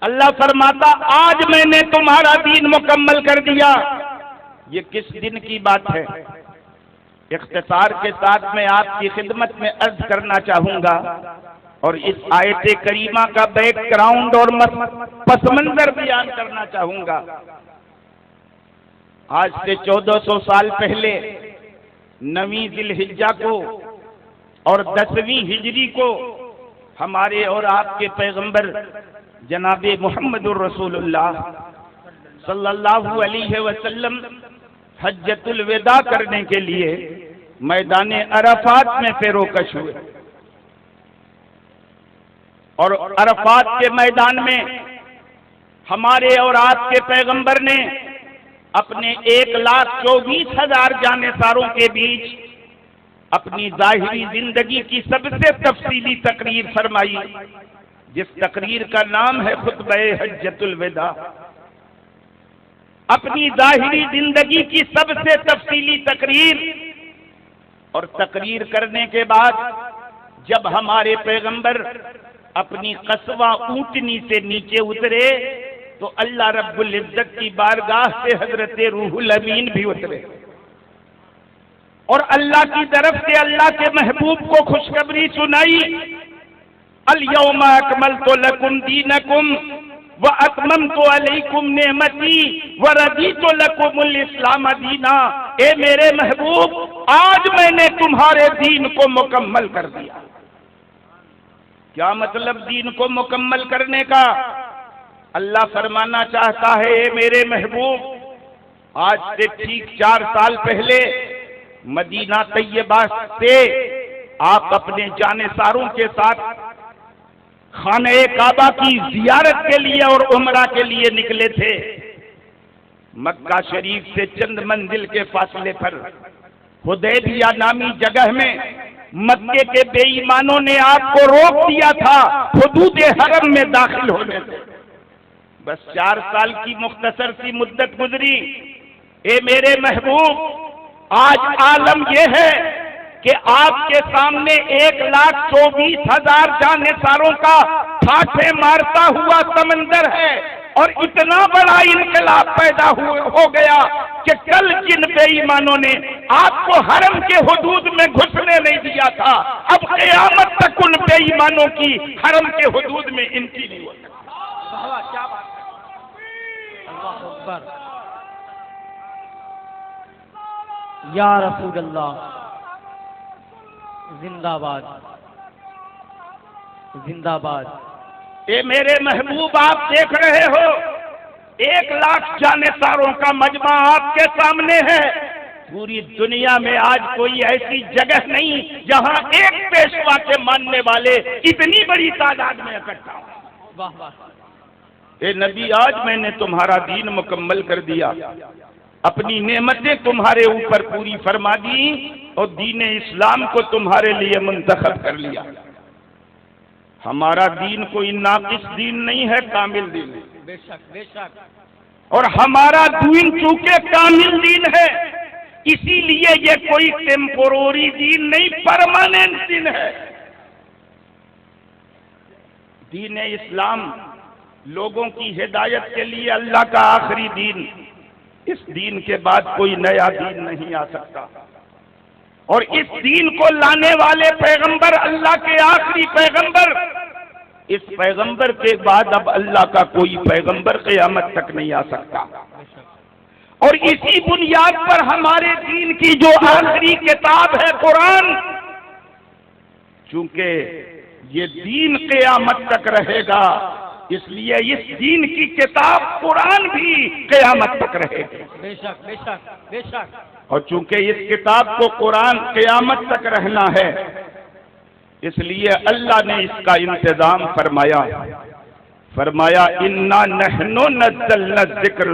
اللہ فرماتا آج میں نے تمہارا دین مکمل کر دیا۔ یہ کس دن کی بات ہے؟ اختصار کے ساتھ میں آپ کی خدمت میں عرض کرنا چاہوں گا اور اس آیت کریمہ کا بیک گراؤنڈ اور پس منظر بیان کرنا چاہوں گا۔ آج سے 1400 سال پہلے 9 ذی الحجہ کو اور 10ویں ہجری کو ہمارے اور آپ کے پیغمبر جناب محمد الرسول اللہ صلی اللہ علیہ وسلم حجۃ الوداع کرنے کے لیے میدان عرفات میں پیروکش ہوئے، اور عرفات کے میدان میں ہمارے اور آپ کے پیغمبر نے اپنے 1,24,000 جانثاروں کے بیچ اپنی ظاہری زندگی کی سب سے تفصیلی تقریر فرمائی، جس تقریر کا نام ہے خطبہ حجۃ الوداع۔ اپنی ظاہری زندگی کی سب سے تفصیلی تقریر، اور تقریر کرنے کے بعد جب ہمارے پیغمبر اپنی قصوہ اونٹنی سے نیچے اترے تو اللہ رب العزت کی بارگاہ سے حضرت روح الامین بھی اترے، اور اللہ کی طرف سے اللہ کے محبوب کو خوشخبری سنائی، الیوم اکملت لکم دینکم واتممت علیکم نعمتی ورضیت لکم الاسلام دینا۔ اے میرے محبوب، آج میں نے تمہارے دین کو مکمل کر دیا۔ کیا مطلب دین کو مکمل کرنے کا؟ اللہ فرمانا چاہتا ہے اے میرے محبوب، آج سے ٹھیک 4 سال پہلے مدینہ طیبہ سے آپ اپنے جانثاروں کے ساتھ خانہ کعبہ کی زیارت کے لیے اور عمرہ کے لیے نکلے تھے۔ مکہ شریف سے چند منزل کے فاصلے پر حدیبیہ نامی جگہ میں مکے کے بے ایمانوں نے آپ کو روک دیا تھا حدود حرم میں داخل ہونے سے۔ بس 4 سال کی مختصر سی مدت گزری۔ اے میرے محبوب، آج عالم یہ ہے کہ آپ کے سامنے 1,24,000 جانثاروں کا پھاٹے مارتا ہوا سمندر ہے، اور اتنا بڑا انقلاب پیدا ہو گیا کہ کل جن بے ایمانوں نے آپ کو حرم کے حدود میں گھسنے نہیں دیا تھا، اب قیامت تک ان بے ایمانوں کی حرم کے حدود میں انٹری نہیں ہو سکتی۔ اللہ اکبر، یا رسول اللہ، زندہ باد، زندہ باد۔ اے میرے محبوب، آپ دیکھ رہے ہو 1,00,000 جانثاروں کا مجمع آپ کے سامنے ہے۔ پوری دنیا میں آج کوئی ایسی جگہ نہیں جہاں ایک پیشوا کے ماننے والے اتنی بڑی تعداد میں اکٹھا ہوں۔ واہ واہ۔ اے نبی، آج میں نے تمہارا دین مکمل کر دیا، اپنی نعمتیں تمہارے اوپر پوری فرما دی، اور دین اسلام کو تمہارے لیے منتخب کر لیا۔ ہمارا دین کوئی ناقص دین نہیں ہے، کامل دین ہے۔ بے شک، بے شک۔ اور ہمارا دین چونکہ کامل دین ہے، اسی لیے یہ کوئی ٹیمپورری دین نہیں، پرماننٹ دین ہے۔ دین اسلام لوگوں کی ہدایت کے لیے اللہ کا آخری دین، اس دین کے بعد کوئی نیا دین نہیں آ سکتا، اور اس دین کو لانے والے پیغمبر اللہ کے آخری پیغمبر، اس پیغمبر کے بعد اب اللہ کا کوئی پیغمبر قیامت تک نہیں آ سکتا، اور اسی بنیاد پر ہمارے دین کی جو آخری کتاب ہے قرآن، چونکہ یہ دین قیامت تک رہے گا، اس لیے اس دین کی کتاب قرآن بھی قیامت تک رہے گی۔ بے شک، بے شک، بے شک۔ اور چونکہ اس کتاب کو قرآن قیامت تک رہنا ہے، اس لیے اللہ نے اس کا انتظام فرمایا اِنَّا نَحْنُ نَزَّلْنَا الذِّكْرَ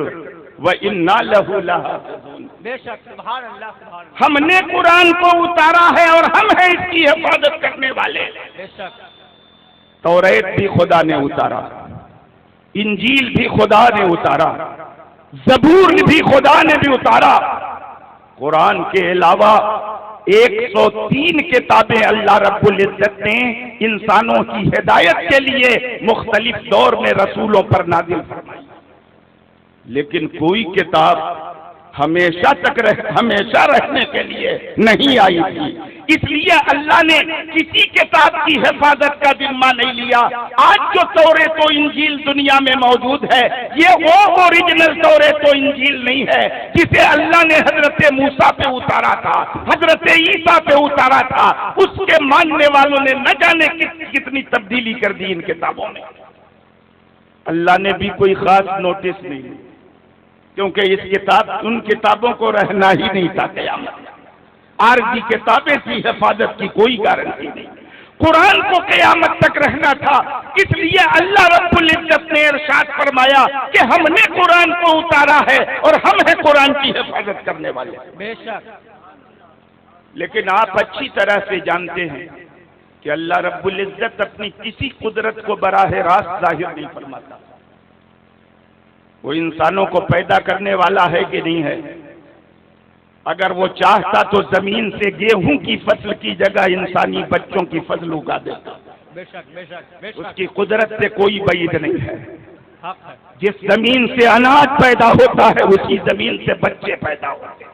وَإِنَّا لَهُ لَحَافِظُونَ۔ بے شک، سبحان اللہ، سبحان اللہ۔ ہم نے قرآن کو اتارا ہے اور ہم ہیں اس کی حفاظت کرنے والے۔ بے شک۔ توریت بھی خدا نے اتارا، انجیل بھی خدا نے اتارا، زبور بھی خدا نے بھی اتارا۔ قرآن کے علاوہ 103 کتابیں اللہ رب العزت نے انسانوں کی ہدایت کے لیے مختلف دور میں رسولوں پر نازل فرمائی، لیکن کوئی کتاب ہمیشہ رہنے کے لیے نہیں آئی تھی۔ اس لیے اللہ نے کسی کتاب کی حفاظت کا ذمہ نہیں لیا۔ آج جو توریت و انجیل دنیا میں موجود ہے، یہ وہ اوریجنل توریت و انجیل نہیں ہے جسے اللہ نے حضرت موسیٰ پہ اتارا تھا، حضرت عیسیٰ پہ اتارا تھا۔ اس کے ماننے والوں نے نہ جانے کتنی تبدیلی کر دی ان کتابوں میں۔ اللہ نے بھی کوئی خاص نوٹس نہیں لی، کیونکہ ان کتابوں کو رہنا ہی نہیں تھا قیامت۔ عارضی کتابیں کی حفاظت کی کوئی گارنٹی نہیں، قرآن کو قیامت تک رہنا تھا۔ اس لیے اللہ رب العزت نے ارشاد فرمایا کہ ہم نے قرآن کو اتارا ہے اور ہم ہیں قرآن کی حفاظت کرنے والے۔ بے شک۔ لیکن آپ اچھی طرح سے جانتے ہیں کہ اللہ رب العزت اپنی کسی قدرت کو براہ راست ظاہر نہیں فرماتا۔ وہ انسانوں کو پیدا کرنے والا ہے کہ نہیں ہے؟ اگر وہ چاہتا تو زمین سے گیہوں کی فصل کی جگہ انسانی بچوں کی فصل اگا دیتا۔ بے شک بے شک بے شک۔ اس کی قدرت سے کوئی بعید نہیں ہے۔ حق ہے۔ جس زمین سے اناج پیدا ہوتا ہے اسی زمین سے بچے پیدا ہوتے ہیں،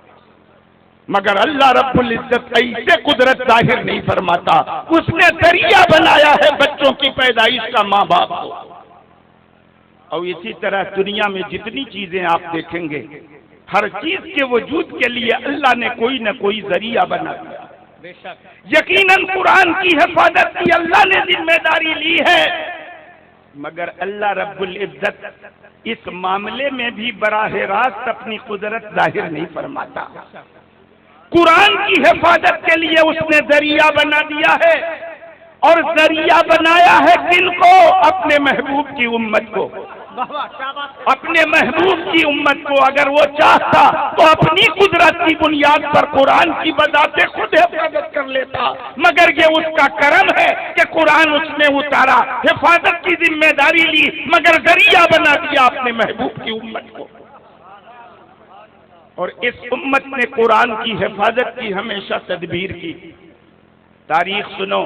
مگر اللہ رب العزت ایسے قدرت ظاہر نہیں فرماتا۔ اس نے ذریعہ بنایا ہے بچوں کی پیدائش کا ماں باپ کو۔ اور اسی طرح دنیا میں جتنی چیزیں آپ دیکھیں گے، ہر چیز کے وجود کے لیے اللہ نے کوئی نہ کوئی ذریعہ بنا دیا۔ بے شک۔ یقیناً قرآن کی حفاظت کی اللہ نے ذمہ داری لی ہے، مگر اللہ رب العزت اس معاملے میں بھی براہ راست اپنی قدرت ظاہر نہیں فرماتا۔ قرآن کی حفاظت کے لیے اس نے ذریعہ بنا دیا ہے، اور ذریعہ بنایا ہے کن کو؟ اپنے محبوب کی امت کو۔ اپنے محبوب کی امت کو اگر وہ چاہتا تو اپنی قدرت کی بنیاد پر قرآن کی بذات خود حفاظت کر لیتا، مگر یہ اس کا کرم ہے کہ قرآن اس نے اتارا، حفاظت کی ذمہ داری لی، مگر ذریعہ بنا دیا اپنے محبوب کی امت کو۔ اور اس امت نے قرآن کی حفاظت کی ہمیشہ تدبیر کی۔ تاریخ سنو،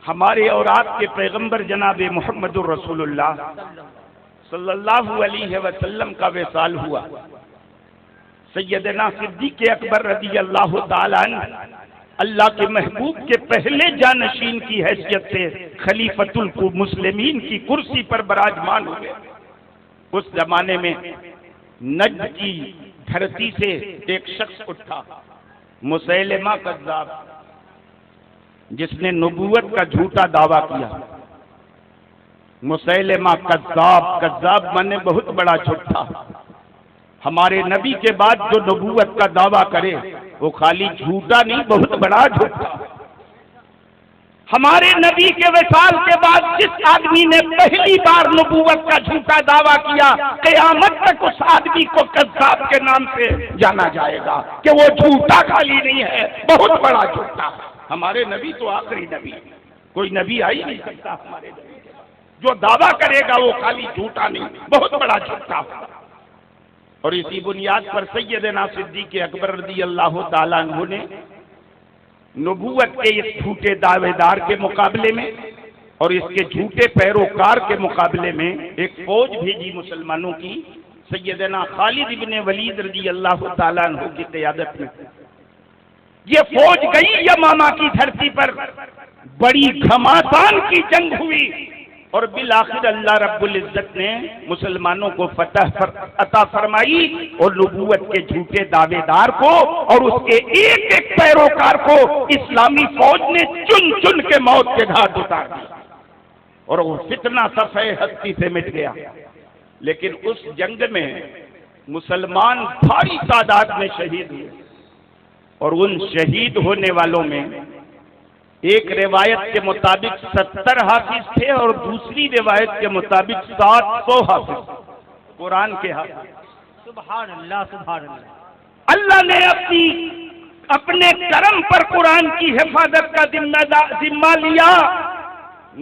ہمارے اور آپ کے پیغمبر جناب محمد الرسول اللہ صلی اللہ علیہ وسلم کا وصال ہوا۔ سیدنا صدیق اکبر رضی اللہ تعالیٰ عنہ اللہ کے محبوب کے پہلے جانشین کی حیثیت سے خلیفۃ المسلمین کی کرسی پر براجمان ہوئے۔ اس زمانے میں نجد کی دھرتی سے ایک شخص اٹھا، مسیلمہ کذاب، جس نے نبوت کا جھوٹا دعویٰ کیا۔ مسیلمہ کذاب مانے بہت بڑا جھوٹا۔ ہمارے نبی کے بعد جو نبوت کا دعویٰ کرے وہ خالی جھوٹا نہیں، بہت بڑا جھوٹا۔ ہمارے نبی کے وصال کے بعد جس آدمی نے پہلی بار نبوت کا جھوٹا دعویٰ کیا، قیامت تک اس آدمی کو کذاب کے نام سے جانا جائے گا کہ وہ جھوٹا خالی نہیں ہے، بہت بڑا جھوٹا۔ ہمارے نبی تو آخری نبی، کوئی نبی آ ہی نہیں سکتا ہمارے نبی کے بعد۔ جو دعویٰ کرے گا وہ خالی جھوٹا نہیں، بہت بڑا جھوٹا۔ اور اسی بنیاد پر سیدنا صدیق اکبر رضی اللہ تعالیٰ عنہ نے نبوت کے اس جھوٹے دعوے دار کے مقابلے میں اور اس کے جھوٹے پیروکار کے مقابلے میں ایک فوج بھیجی مسلمانوں کی، سیدنا خالد ابن ولید رضی اللہ تعالیٰ عنہ کی قیادت میں۔ یہ فوج گئی یمامہ کی دھرتی پر، بڑی گھماسان کی جنگ ہوئی، اور بالآخر اللہ رب العزت نے مسلمانوں کو فتح عطا فرمائی، اور نبوت کے جھوٹے دعوے دار کو اور اس کے ایک ایک پیروکار کو اسلامی فوج نے چن چن کے موت کے گھاٹ اتار دیا، اور وہ فتنہ صفحہ ہستی سے مٹ گیا۔ لیکن اس جنگ میں مسلمان بھاری تعداد میں شہید ہوئے، اور ان شہید ہونے والوں میں ایک روایت کے مطابق 70 حافظ تھے، اور دوسری روایت کے مطابق 700 حافظ قرآن کے حافظ۔ سبحان اللہ سبحان اللہ۔ اللہ نے اپنے کرم پر قرآن کی حفاظت کا ذمہ لیا۔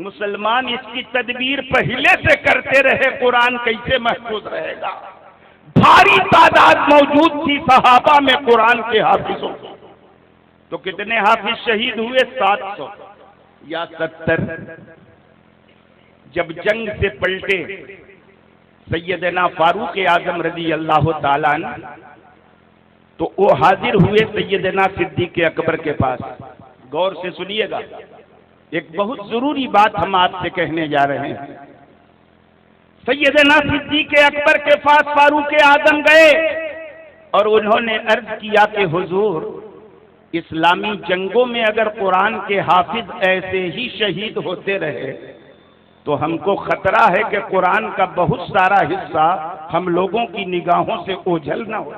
مسلمان اس کی تدبیر پہلے سے کرتے رہے، قرآن کیسے محفوظ رہے گا؟ بھاری تعداد موجود تھی صحابہ میں قرآن کے حافظوں، تو کتنے حافظ شہید ہوئے؟ 700 یا 70۔ جب جنگ سے پلٹے سیدنا فاروق اعظم رضی اللہ تعالیٰ عنہ تو وہ حاضر ہوئے سیدنا صدیق اکبر کے پاس۔ غور سے سنیے گا، ایک بہت ضروری بات ہم آپ سے کہنے جا رہے ہیں۔ سیدنا صدیق اکبر کے پاس فاروق اعظم گئے اور انہوں نے عرض کیا کہ حضور، اسلامی جنگوں میں اگر قرآن کے حافظ ایسے ہی شہید ہوتے رہے تو ہم کو خطرہ ہے کہ قرآن کا بہت سارا حصہ ہم لوگوں کی نگاہوں سے اوجھل نہ ہو۔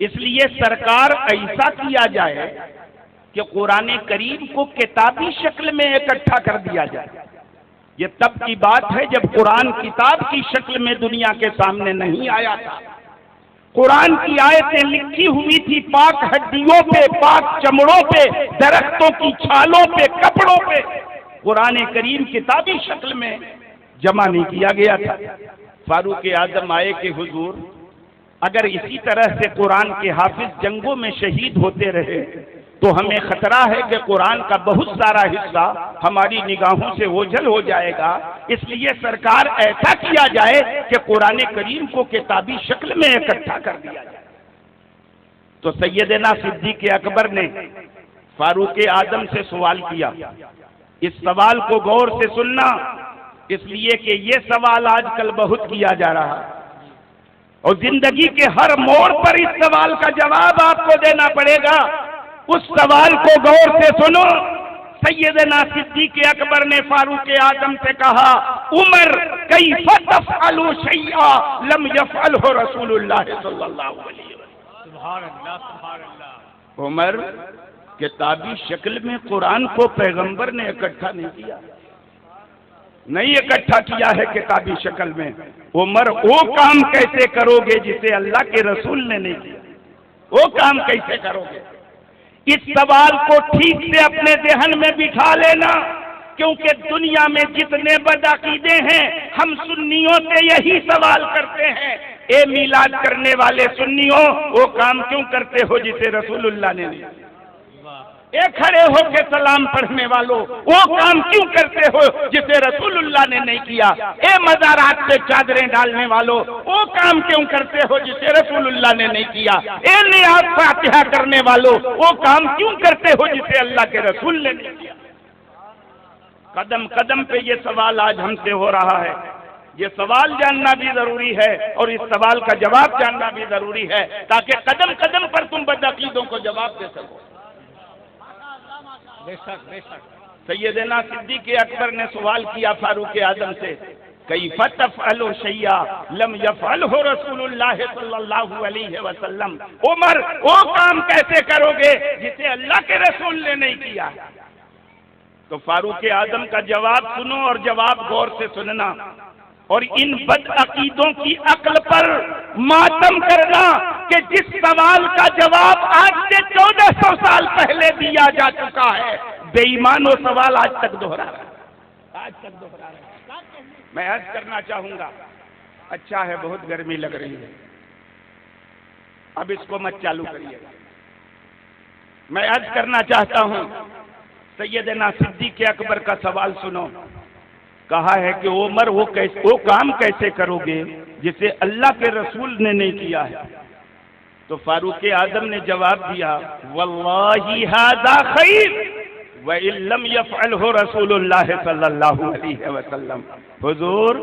اس لیے سرکار ایسا کیا جائے کہ قرآن کریم کو کتابی شکل میں اکٹھا کر دیا جائے۔ یہ تب کی بات ہے جب قرآن کتاب کی شکل میں دنیا کے سامنے نہیں آیا تھا۔ قرآن کی آیتیں لکھی ہوئی تھی پاک ہڈیوں پہ، پاک چمڑوں پہ، درختوں کی چھالوں پہ، کپڑوں پہ۔ قرآن کریم کتابی شکل میں جمع نہیں کیا گیا تھا۔ فاروق اعظم آئے کہ حضور، اگر اسی طرح سے قرآن کے حافظ جنگوں میں شہید ہوتے رہے تو ہمیں خطرہ ہے کہ قرآن کا بہت سارا حصہ ہماری نگاہوں سے اوجھل ہو جائے گا۔ اس لیے سرکار ایسا کیا جائے کہ قرآن کریم کو کتابی شکل میں اکٹھا کر دیا جائے۔ تو سیدنا صدیق اکبر نے فاروق اعظم سے سوال کیا۔ اس سوال کو غور سے سننا، اس لیے کہ یہ سوال آج کل بہت کیا جا رہا ہے اور زندگی کے ہر موڑ پر اس سوال کا جواب آپ کو دینا پڑے گا۔ اس سوال کو غور سے سنو۔ سیدنا صدیق اکبر نے فاروق اعظم سے کہا، عمر کیف تفعل شیئا لم یفعلہ رسول اللہ صلی اللہ علیہ وسلم۔ سبحان اللہ، سبحان اللہ۔ عمر، کتابی شکل میں قرآن کو پیغمبر نے اکٹھا نہیں اکٹھا کیا ہے کتابی شکل میں۔ عمر، وہ کام کیسے کرو گے جسے اللہ کے رسول نے نہیں کیا؟ وہ کام کیسے کرو گے؟ اس سوال کو ٹھیک سے اپنے ذہن میں بٹھا لینا، کیونکہ دنیا میں جتنے بدعقیدے ہیں ہم سنیوں سے یہی سوال کرتے ہیں، اے میلاد کرنے والے سنیوں، وہ کام کیوں کرتے ہو جسے رسول اللہ نے نہیں کیا؟ اے کھڑے ہو کے سلام پڑھنے والوں، وہ کام کیوں کرتے ہو جسے رسول اللہ نے نہیں کیا؟ اے مزارات پہ چادریں ڈالنے والوں، وہ کام کیوں کرتے ہو جسے رسول اللہ نے نہیں کیا؟ اے نیاز فاتحہ کرنے والوں، وہ کام کیوں کرتے ہو جسے اللہ کے رسول نے نہیں کیا؟ قدم قدم پہ یہ سوال آج ہم سے ہو رہا ہے۔ یہ سوال جاننا بھی ضروری ہے اور اس سوال کا جواب جاننا بھی ضروری ہے، تاکہ قدم قدم پر تم بدعقیدوں کو جواب دے سکو۔ بے شک، بے شک۔ سیدنا صدیق اکبر نے سوال کیا فاروق اعظم سے، کیف تفعل شیئا لم یفعلہ رسول اللہ صلی اللہ علیہ وسلم۔ عمر، وہ کام کیسے کرو گے جسے اللہ کے رسول نے نہیں کیا؟ تو فاروق اعظم کا جواب سنو اور جواب غور سے سننا، اور ان بدعقیدوں کی عقل پر ماتم کرنا کہ جس سوال کا جواب آج سے 1400 سال پہلے دیا جا چکا ہے، بے ایمان و سوال آج تک دوہرا رہا ہے۔ میں عرض کرنا چاہوں گا، اچھا ہے بہت گرمی لگ رہی ہے، اب اس کو مت چالو کریے گا۔ میں عرض کرنا چاہتا ہوں، سیدنا صدیق اکبر کا سوال سنو۔ کہا ہے کہ عمر، وہ کام کیسے کرو گے جسے اللہ کے رسول نے نہیں کیا ہے؟ تو فاروق اعظم نے جواب دیا، واللہ ھذا خیر وَإِن لَّمْ يَفْعَلْهُ رسول اللہ صلی اللہ علیہ وسلم۔ حضور،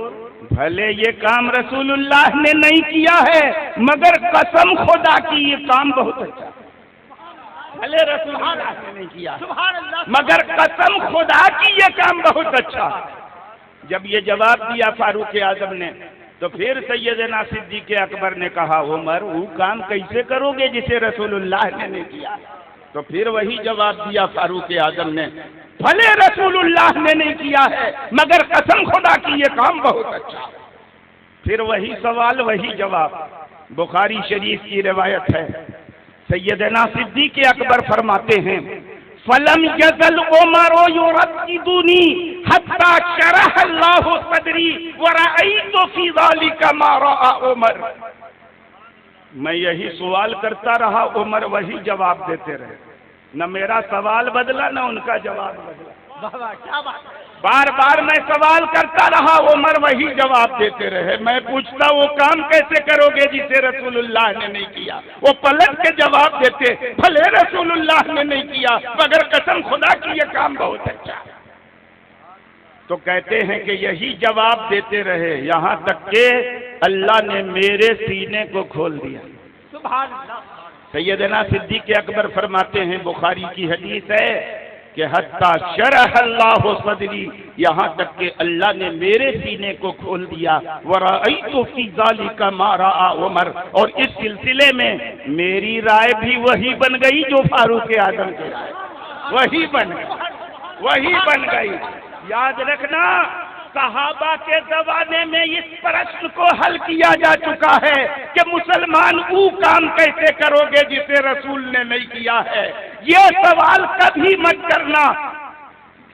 بھلے یہ کام رسول اللہ نے نہیں کیا ہے، مگر قسم خدا کی یہ کام بہت اچھا ہے۔ بھلے رسول اللہ نے نہیں کیا مگر قسم خدا کی یہ کام بہت اچھا ہے۔ جب یہ جواب دیا فاروق اعظم نے تو پھر سیدنا صدیق اکبر نے کہا، عمر، وہ کام کیسے کرو گے جسے رسول اللہ نے نہیں کیا؟ تو پھر وہی جواب دیا فاروق اعظم نے، بھلے رسول اللہ نے نہیں کیا ہے مگر قسم خدا کی یہ کام بہت اچھا۔ پھر وہی سوال وہی جواب۔ بخاری شریف کی روایت ہے، سیدنا صدیق اکبر فرماتے ہیں، فلم یزل عمر یرددنی حتی شرح اللہ صدری ورأیت فی ذلک ما رأى عمر۔ میں یہی سوال کرتا رہا، عمر وہی جواب دیتے رہے، نہ میرا سوال بدلا نہ ان کا جواب بدلا۔ واہ واہ، کیا بات ہے۔ بار بار میں سوال کرتا رہا، عمر وہی جواب دیتے رہے۔ میں پوچھتا وہ کام کیسے کرو گے جسے رسول اللہ نے نہیں کیا؟ وہ پلٹ کے جواب دیتے، بھلے رسول اللہ نے نہیں کیا مگر قسم خدا کی یہ کام بہت اچھا ہے۔ تو کہتے ہیں کہ یہی جواب دیتے رہے یہاں تک کہ اللہ نے میرے سینے کو کھول دیا۔ سبحان اللہ۔ سیدنا صدیق اکبر فرماتے ہیں، بخاری کی حدیث ہے کہ حتیٰ شرح اللہ صدری، یہاں تک کہ اللہ نے میرے سینے کو کھول دیا۔ ورأیت فی ذالک ما رأى عمر، اور اس سلسلے میں میری رائے بھی وہی بن گئی جو فاروق اعظم کی رائے، وہی بن گئی، وہی بن گئی۔ یاد رکھنا، صحابہ کے زمانے میں اس پرشن کو حل کیا جا چکا ہے کہ مسلمان وہ کام کیسے کرو گے جسے رسول نے نہیں کیا ہے۔ یہ سوال کبھی مت کرنا،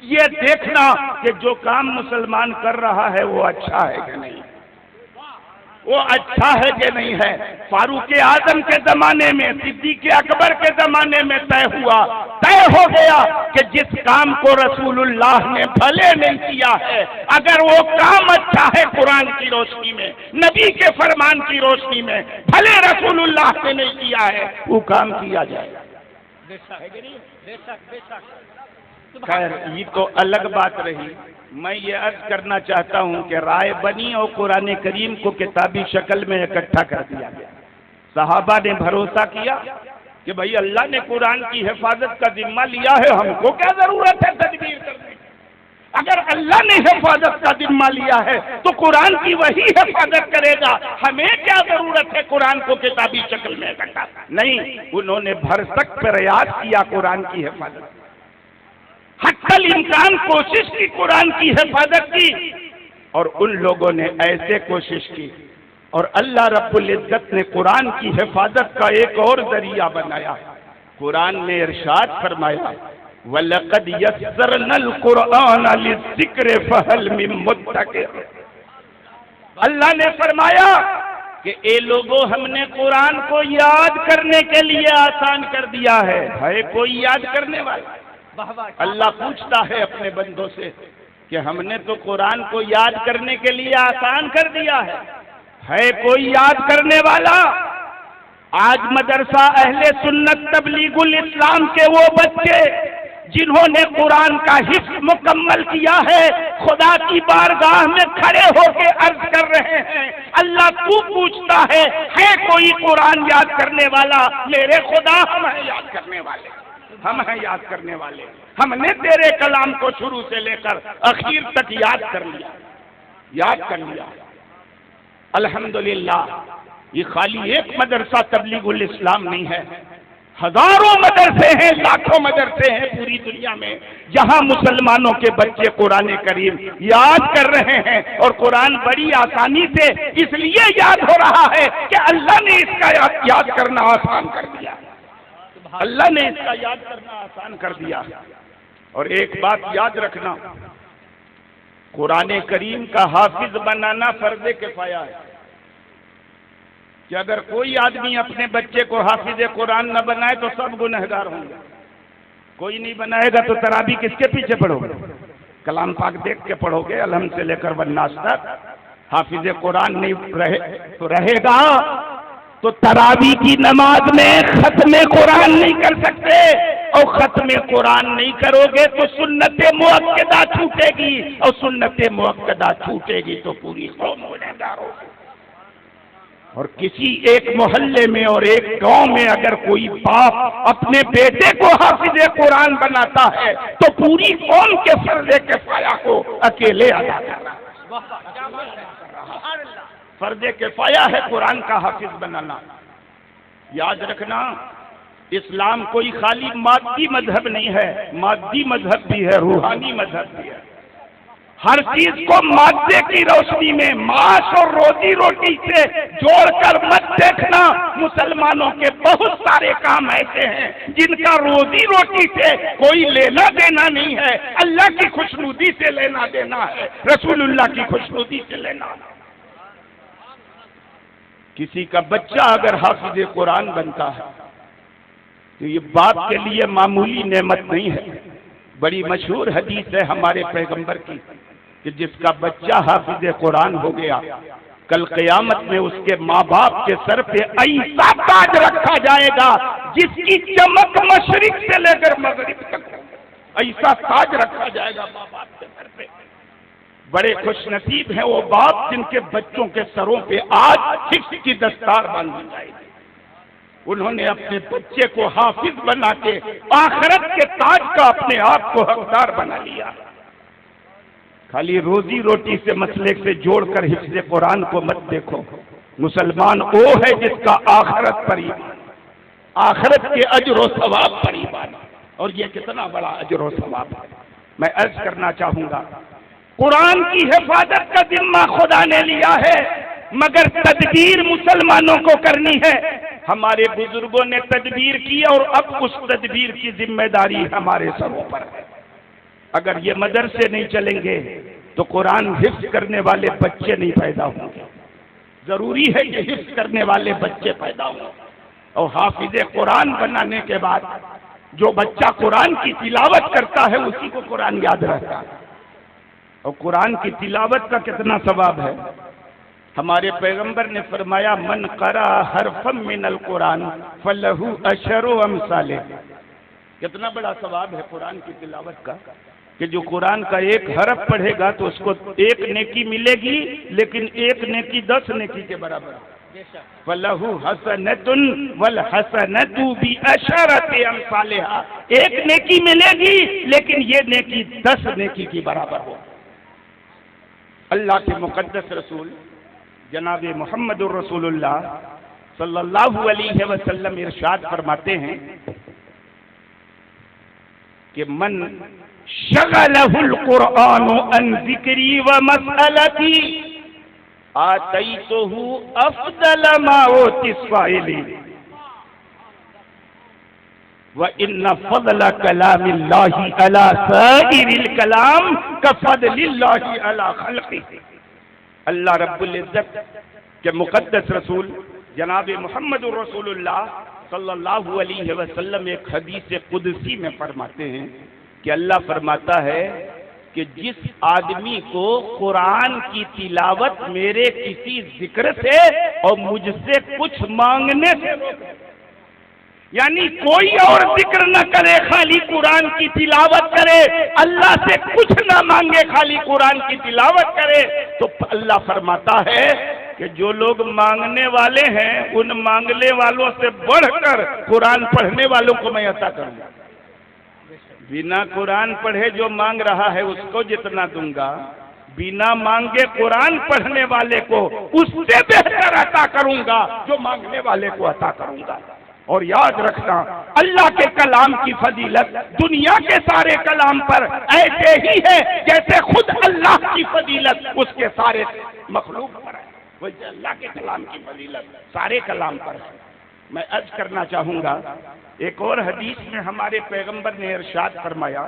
یہ دیکھنا کہ جو کام مسلمان کر رہا ہے وہ اچھا ہے کہ نہیں، وہ اچھا ہے کہ نہیں ہے۔ فاروق اعظم کے زمانے میں، صدیق اکبر کے زمانے میں طے ہو گیا کہ جس کام کو رسول اللہ نے بھلے نہیں کیا ہے، اگر وہ کام اچھا ہے قرآن کی روشنی میں، نبی کے فرمان کی روشنی میں، بھلے رسول اللہ نے نہیں کیا ہے، وہ کام کیا جائے گا۔ بے شک ہے کہ نہیں؟ بے شک، بے شک۔ خیر، یہ تو الگ بات رہی۔ میں یہ عرض کرنا چاہتا ہوں کہ رائے بنی اور قرآن کریم کو کتابی شکل میں اکٹھا کر دیا گیا۔ صحابہ نے بھروسہ کیا کہ بھائی اللہ نے قرآن کی حفاظت کا ذمہ لیا ہے، ہم کو کیا ضرورت ہے تدبیر کرنے کی؟ اگر اللہ نے حفاظت کا ذمہ لیا ہے تو قرآن کی وہی حفاظت کرے گا، ہمیں کیا ضرورت ہے قرآن کو کتابی شکل میں اکٹھا؟ نہیں، انہوں نے بھرسک پریاس کیا قرآن کی حفاظت، حتی الامکان کوشش کی قرآن کی حفاظت کی، اور ان لوگوں نے ایسے کوشش کی اور اللہ رب العزت نے قرآن کی حفاظت کا ایک اور ذریعہ بنایا۔ قرآن نے ارشاد فرمایا، وَلَقَدْ يَسَّرْنَا الْقُرْآنَ لِلذِّكْرِ فَهَلْ مِن مُدَّكِرٍ۔ اللہ نے فرمایا کہ اے لوگوں، ہم نے قرآن کو یاد کرنے کے لیے آسان کر دیا ہے کوئی یاد کرنے والا؟ اللہ پوچھتا ہے اپنے بندوں سے کہ ہم نے تو قرآن کو یاد کرنے کے لیے آسان کر دیا ہے کوئی یاد کرنے والا؟ آج مدرسہ اہل سنت تبلیغ الاسلام کے وہ بچے جنہوں نے قرآن کا حفظ مکمل کیا ہے، خدا کی بارگاہ میں کھڑے ہو کے عرض کر رہے ہیں، اللہ تو پوچھتا ہے کوئی قرآن یاد کرنے والا؟ میرے خدا، ہم ہیں یاد کرنے والے، ہم ہیں یاد کرنے والے، ہم نے تیرے کلام کو شروع سے لے کر اخیر تک یاد کر لیا۔ الحمدللہ، یہ خالی ایک مدرسہ تبلیغ الاسلام نہیں ہے، ہزاروں مدرسے ہیں، لاکھوں مدرسے ہیں پوری دنیا میں جہاں مسلمانوں کے بچے قرآن کریم یاد کر رہے ہیں، اور قرآن بڑی آسانی سے اس لیے یاد ہو رہا ہے کہ اللہ نے اس کا یاد کرنا آسان کر دیا، اللہ نے اس کا یاد کرنا آسان کر دیا۔ اور ایک بات یاد رکھنا، قرآن کریم کا حافظ بنانا فرض کفایہ ہے کہ اگر کوئی آدمی اپنے بچے کو حافظ قرآن نہ بنائے تو سب گنہگار ہوں گے۔ کوئی نہیں بنائے گا تو تراویح کس کے پیچھے پڑھو گے؟ کلام پاک دیکھ کے پڑھو گے، الحمد سے لے کر والناس تک۔ حافظ قرآن نہیں رہے گا تو تراویح کی نماز میں ختم قرآن نہیں کر سکتے، اور ختم قرآن نہیں کرو گے تو سنت مؤکدہ چھوٹے گی، اور سنت مؤکدہ چھوٹے گی تو پوری قوم گنہگار ہوگی۔ اور کسی ایک محلے میں اور ایک گاؤں میں اگر کوئی باپ اپنے بیٹے کو حافظ قرآن بناتا ہے تو پوری قوم کے فرض کفایہ کو اکیلے ادا کر رہا ہے۔ فرض کفایہ ہے قرآن کا حافظ بنانا۔ یاد رکھنا، اسلام کوئی خالی مادی مذہب نہیں ہے، مادی مذہب بھی ہے، روحانی مذہب بھی ہے۔ ہر چیز کو مادے کی روشنی میں، معاش اور روزی روٹی سے جوڑ کر مت دیکھنا۔ مسلمانوں کے بہت سارے کام ایسے ہیں جن کا روزی روٹی سے کوئی لینا دینا نہیں ہے، اللہ کی خوشنودی سے لینا دینا ہے، رسول اللہ کی خوشنودی سے لینا۔ کسی کا بچہ اگر حافظ قرآن بنتا ہے تو یہ باپ کے لیے معمولی نعمت نہیں ہے. بڑی مشہور حدیث ہے ہمارے پیغمبر کی کہ جس کا بچہ حافظ قرآن ہو گیا کل قیامت میں اس کے ماں باپ کے سر پہ ایسا تاج رکھا جائے گا جس کی چمک مشرق سے لے کر مغرب تک ایسا تاج رکھا جائے گا ماں باپ کے سر پہ. بڑے خوش نصیب ہیں وہ باپ جن کے بچوں کے سروں پہ آج حفظ کی دستار باندھی جائے گی. انہوں نے اپنے بچے کو حافظ بنا کے آخرت کے تاج کا اپنے آپ کو حقدار بنا لیا. خالی روزی روٹی سے مسئلے سے جوڑ کر حفظ قرآن کو مت دیکھو. مسلمان وہ ہے جس کا آخرت پر ایمان، آخرت کے اجر و ثواب پر ایمان. اور یہ کتنا بڑا اجر و ثواب ہے. میں عرض کرنا چاہوں گا قرآن کی حفاظت کا ذمہ خدا نے لیا ہے مگر تدبیر مسلمانوں کو کرنی ہے. ہمارے بزرگوں نے تدبیر کی اور اب اس تدبیر کی ذمہ داری ہمارے سروں پر ہے. اگر یہ مدرسے نہیں چلیں گے تو قرآن حفظ کرنے والے بچے نہیں پیدا ہوں گے. ضروری ہے کہ حفظ کرنے والے بچے پیدا ہوں. اور حافظ قرآن بنانے کے بعد جو بچہ قرآن کی تلاوت کرتا ہے اسی کو قرآن یاد رہتا ہے. اور قرآن کی تلاوت کا کتنا ثواب ہے. ہمارے پیغمبر نے فرمایا من قرأ حرفا من القرآن فلہ عشر امثالہ. کتنا بڑا ثواب ہے قرآن کی تلاوت کا کہ جو قرآن کا ایک حرف پڑھے گا تو اس کو ایک نیکی ملے گی لیکن ایک نیکی 10 نیکی کے برابر. فَلَهُ حَسَنَةٌ وَالْحَسَنَةُ بِعَشَرَةِ أَمْثَالِهَا. ایک نیکی ملے گی لیکن یہ نیکی 10 نیکی کی برابر ہو. اللہ کے مقدس رسول جناب محمد الرسول اللہ صلی اللہ علیہ وسلم ارشاد فرماتے ہیں کہ من شغلہ القرآن عن ذکری ومسألتی آتیتہ افضل ما اوتی السائلین وَإِنَّ فَضْلَ كَلَامِ اللَّهِ عَلَى سَائِرِ الْكَلَامِ كَفَضْلِ اللَّهِ عَلَى خَلْقِهِ. اللہ رب العزت کے مقدس رسول جناب محمد الرسول اللہ صلی اللہ علیہ وسلم ایک حدیث قدسی میں فرماتے ہیں کہ اللہ فرماتا ہے کہ جس آدمی کو قرآن کی تلاوت میرے کسی ذکر سے اور مجھ سے کچھ مانگنے سے روکے، یعنی کوئی اور ذکر نہ کرے خالی قرآن کی تلاوت کرے، اللہ سے کچھ نہ مانگے خالی قرآن کی تلاوت کرے، تو اللہ فرماتا ہے کہ جو لوگ مانگنے والے ہیں ان مانگنے والوں سے بڑھ کر قرآن پڑھنے والوں کو میں عطا کروں گا. بنا قرآن پڑھے جو مانگ رہا ہے اس کو جتنا دوں گا، بنا مانگے قرآن پڑھنے والے کو اس سے بہتر عطا کروں گا جو مانگنے والے کو عطا کروں گا. اور یاد رکھنا اللہ کے کلام کی فضیلت دنیا کے سارے کلام پر ایسے ہی ہے جیسے خود اللہ کی فضیلت اس کے سارے مخلوق پر ہے، ویسے اللہ کے کلام کی فضیلت سارے کلام پر ہے. میں عرض کرنا چاہوں گا ایک اور حدیث میں ہمارے پیغمبر نے ارشاد فرمایا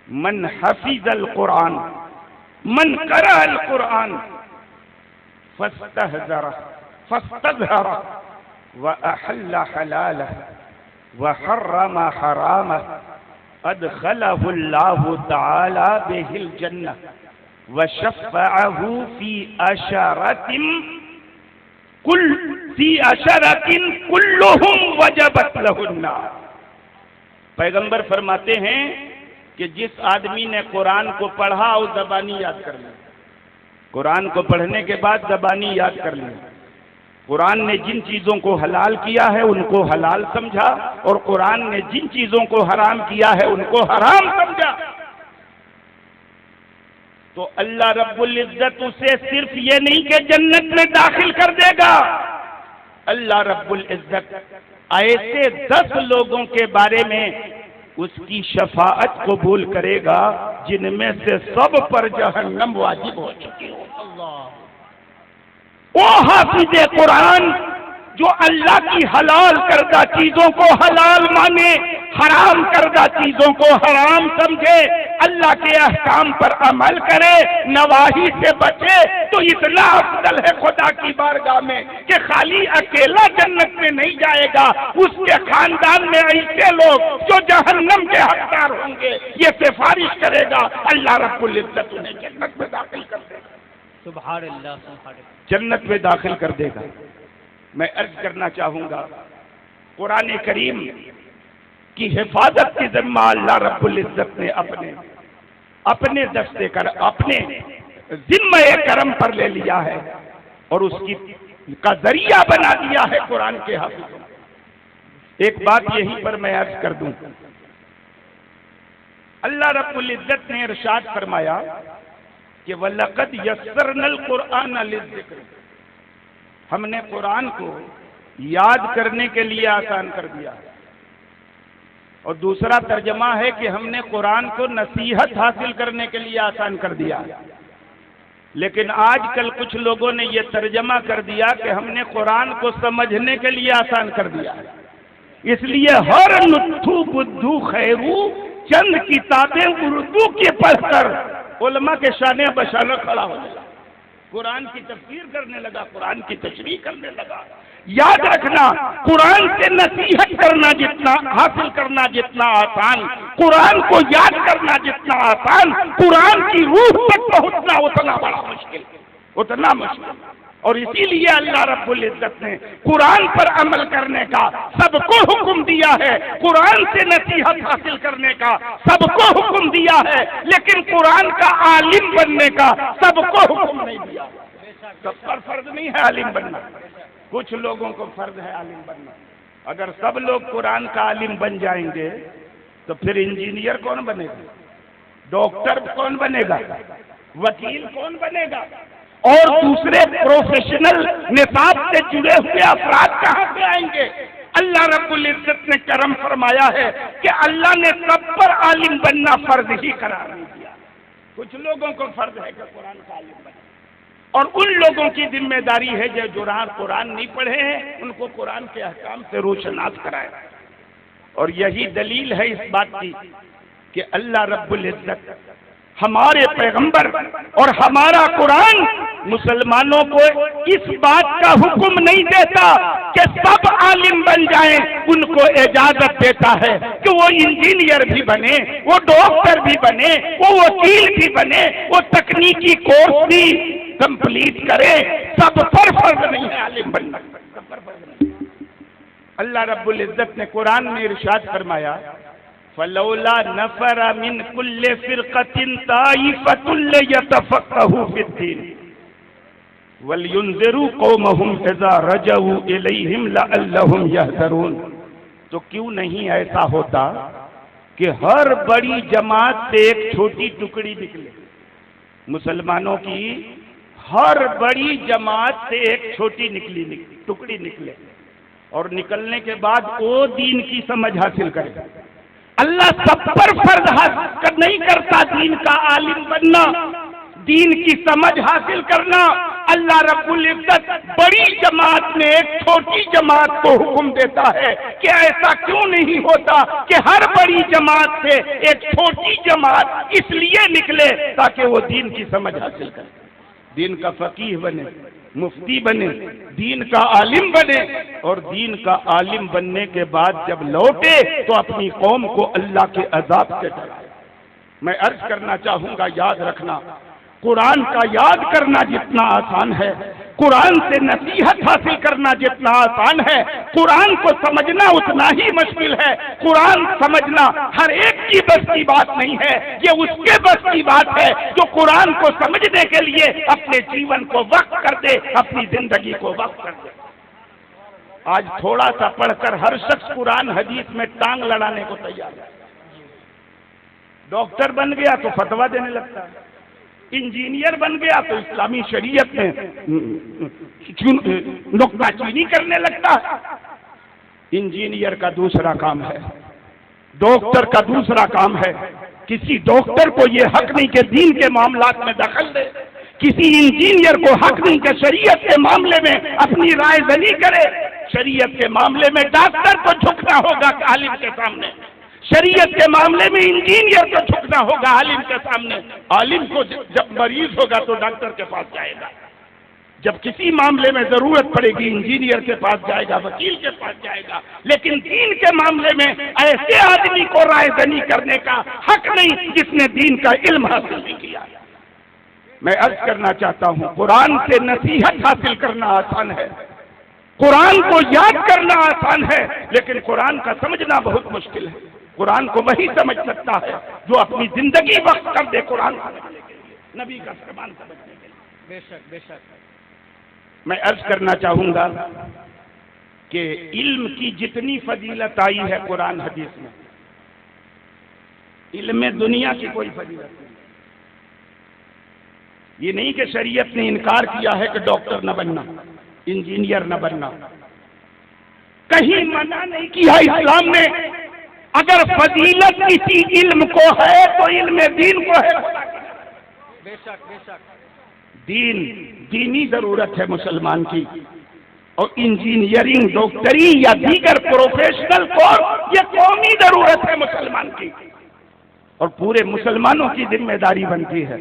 من حفظ القرآن من قرأ القرآن فاستظہر وأحل حلاله وحرم حرامه أدخله الله تعالى به الجنة وشفعه في عشرة كلهم وجبت له النار. پیغمبر فرماتے ہیں کہ جس آدمی نے قرآن کو پڑھا اور زبانی یاد کر لی، قرآن کو پڑھنے کے بعد زبانی یاد کر لی، قرآن نے جن چیزوں کو حلال کیا ہے ان کو حلال سمجھا اور قرآن نے جن چیزوں کو حرام کیا ہے ان کو حرام سمجھا، تو اللہ رب العزت اسے صرف یہ نہیں کہ جنت میں داخل کر دے گا، اللہ رب العزت ایسے 10 لوگوں کے بارے میں اس کی شفاعت قبول کرے گا جن میں سے سب پر جہنم واجب ہو چکی ہو. وہ حافظ قرآن جو اللہ کی حلال کردہ چیزوں کو حلال مانے، حرام کردہ چیزوں کو حرام سمجھے، اللہ کے احکام پر عمل کرے، نواہی سے بچے، تو اتنا افضل ہے خدا کی بارگاہ میں کہ خالی اکیلا جنت میں نہیں جائے گا، اس کے خاندان میں ایسے لوگ جو جہنم کے حقدار ہوں گے، یہ سفارش کرے گا، اللہ رب العزت انہیں جنت میں داخل کر دے گا، سبحان اللہ سبحان اللہ۔ جنت میں داخل کر دے گا۔ میں عرض کرنا چاہوں گا، قرآن کریم کی حفاظت کی ذمہ اللہ رب العزت نے اپنے دستے کر اپنے ذمہ کرم پر لے لیا ہے، اور اس کا ذریعہ بنا دیا ہے قرآن کے حافظ۔ ایک بات یہیں پر میں عرض کر دوں، اللہ رب العزت نے ارشاد فرمایا کہ وَلَقَدْ يَسَّرْنَا الْقُرْآنَ لِلذِّكْرِ، ہم نے قرآن کو یاد کرنے کے لیے آسان کر دیا، اور دوسرا ترجمہ ہے کہ ہم نے قرآن کو نصیحت حاصل کرنے کے لیے آسان کر دیا۔ لیکن آج کل کچھ لوگوں نے یہ ترجمہ کر دیا کہ ہم نے قرآن کو سمجھنے کے لیے آسان کر دیا، اس لیے ہر نتھو بدھو خیرو چند کتابیں اردو کی پڑھ کر علماء کے شانے بشانہ کھڑا ہو گیا، قرآن کی تفسیر کرنے لگا، قرآن کی تشریح کرنے لگا۔ یاد رکھنا، قرآن سے نصیحت کرنا جتنا حاصل کرنا جتنا آسان، قرآن کو یاد کرنا جتنا آسان، قرآن کی روح تک پہنچنا اتنا بڑا مشکل، اتنا مشکل۔ اور اسی لیے اللہ رب العزت نے قرآن پر عمل کرنے کا سب کو حکم دیا ہے، قرآن سے نصیحت حاصل کرنے کا سب کو حکم دیا ہے، لیکن قرآن کا عالم بننے کا سب کو حکم نہیں دیا۔ سب پر فرض نہیں ہے عالم بننا، کچھ لوگوں کو فرض ہے عالم بننا۔ اگر سب لوگ قرآن کا عالم بن جائیں گے تو پھر انجینئر کون بنے گا، ڈاکٹر کون بنے گا، وکیل کون بنے گا، اور دوسرے پروفیشنل نصاب سے جڑے ہوئے افراد کہاں سے آئیں گے؟ اللہ رب العزت نے کرم فرمایا ہے کہ اللہ نے سب پر عالم بننا فرض ہی قرار نہیں دیا۔ کچھ لوگوں کو فرض ہے کہ قرآن کا عالم بنے، اور ان لوگوں کی ذمہ داری ہے جو قرآن نہیں پڑھے ہیں ان کو قرآن کے احکام سے روشناس کرائے۔ اور یہی دلیل ہے اس بات کی کہ اللہ رب العزت ہمارے پیغمبر اور ہمارا قرآن مسلمانوں کو اس بات کا حکم نہیں دیتا کہ سب عالم بن جائیں، ان کو اجازت دیتا ہے کہ وہ انجینئر بھی بنے، وہ ڈاکٹر بھی بنے، وہ وکیل بھی بنے، وہ تکنیکی کورس بھی کمپلیٹ کرے، سب پر فرض نہیں ہے عالم بننا، سب پر فرض نہیں۔ اللہ رب العزت نے قرآن میں ارشاد فرمایا فلولا نفر من كل فرقة طائفة ليتفقهوا في الدين ولينذروا قومهم إذا رجعوا إليهم لعلهم يهتدون۔ تو کیوں نہیں ایسا ہوتا کہ ہر بڑی جماعت سے ایک چھوٹی ٹکڑی نکلے، مسلمانوں کی ہر بڑی جماعت سے ایک چھوٹی ٹکڑی نکلے، اور نکلنے کے بعد وہ دین کی سمجھ حاصل کرے۔ اللہ سب پر فرض حاصل نہیں کرتا دین کا عالم بننا، دین کی سمجھ حاصل کرنا۔ اللہ رب العزت بڑی جماعت میں ایک چھوٹی جماعت کو حکم دیتا ہے کہ ایسا کیوں نہیں ہوتا کہ ہر بڑی جماعت سے ایک چھوٹی جماعت اس لیے نکلے تاکہ وہ دین کی سمجھ حاصل کرے، دین کا فقیہ بنے، مفتی بنے، دین کا عالم بنے، اور دین کا عالم بننے کے بعد جب لوٹے تو اپنی قوم کو اللہ کے عذاب سے ڈرائے۔ میں عرض کرنا چاہوں گا، یاد رکھنا، قرآن کا یاد کرنا جتنا آسان ہے، قرآن سے نصیحت حاصل کرنا جتنا آسان ہے، قرآن کو سمجھنا اتنا ہی مشکل ہے۔ قرآن سمجھنا ہر ایک کی بس کی بات نہیں ہے، یہ اس کے بس کی بات ہے جو قرآن کو سمجھنے کے لیے اپنے جیون کو وقف کر دے، اپنی زندگی کو وقف کر دے۔ آج تھوڑا سا پڑھ کر ہر شخص قرآن حدیث میں ٹانگ لڑانے کو تیار ہے، ڈاکٹر بن گیا تو فتویٰ دینے لگتا ہے، انجینئر بن گیا تو اسلامی شریعت میں نکتہ چینی کرنے لگتا ہے۔ انجینئر کا دوسرا کام ہے، ڈاکٹر کا دوسرا کام ہے، کسی ڈاکٹر کو یہ حق نہیں کہ دین کے معاملات میں دخل دے، کسی انجینئر کو حق نہیں کہ شریعت کے معاملے میں اپنی رائے دہی کرے۔ شریعت کے معاملے میں ڈاکٹر کو جھکنا ہوگا عالم کے سامنے، شریعت کے معاملے میں انجینئر کو جھکنا ہوگا عالم کے سامنے. عالم کو جب مریض ہوگا تو ڈاکٹر کے پاس جائے گا. جب کسی معاملے میں ضرورت پڑے گی انجینئر کے پاس جائے گا, وکیل کے پاس جائے گا. لیکن دین کے معاملے میں ایسے آدمی کو رائے دہی کرنے کا حق نہیں جس نے دین کا علم حاصل نہیں کیا. میں عرض کرنا چاہتا ہوں, قرآن سے نصیحت حاصل کرنا آسان ہے, قرآن کو یاد کرنا آسان ہے, لیکن قرآن کا سمجھنا بہت مشکل ہے. قرآن کو وہی سمجھ سکتا ہے جو اپنی زندگی وقت کر دے قرآن سمجھنے کے لیے, نبی کا فرمان سمجھنے کے لیے. بے شک بے شک. میں عرض کرنا چاہوں گا کہ علم کی جتنی فضیلت آئی ہے قرآن حدیث میں, علم میں دنیا کی کوئی فضیلت نہیں. یہ نہیں کہ شریعت نے انکار کیا ہے کہ ڈاکٹر نہ بننا, انجینئر نہ بننا, کہیں منع نہیں کیا اسلام نے. اگر فضیلت کسی علم کو ہے تو علم دین کو ہے. بے شک بے شک. دینی ضرورت ہے مسلمان کی, اور انجینئرنگ, ڈاکٹری یا دیگر پروفیشنل کورس یہ قومی ضرورت ہے مسلمان کی. اور پورے مسلمانوں کی ذمہ داری بنتی ہے